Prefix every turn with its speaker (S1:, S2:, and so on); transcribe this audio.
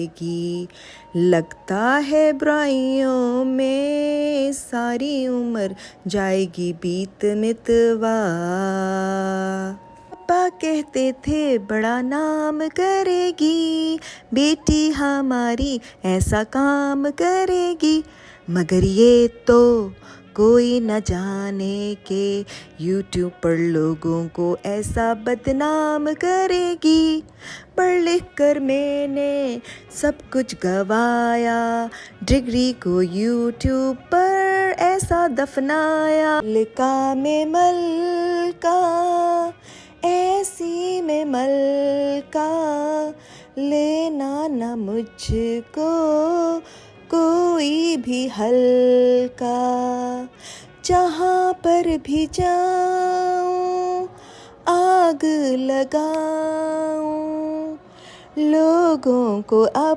S1: की लगता है बुराइयों में सारी उम्र जाएगी बीत मितवा। पापा कहते थे बड़ा नाम करेगी बेटी हमारी ऐसा काम करेगी, मगर ये तो कोई न जाने के यूट्यूब पर लोगों को ऐसा बदनाम करेगी। पढ़ लिख कर मैंने सब कुछ गवाया, डिग्री को यूट्यूब पर ऐसा दफनाया। लिका में मलका ऐसी में मलका, लेना न मुझको कोई भी हल्का। जहाँ पर भी जाऊँ आग लगाऊँ, लोगों को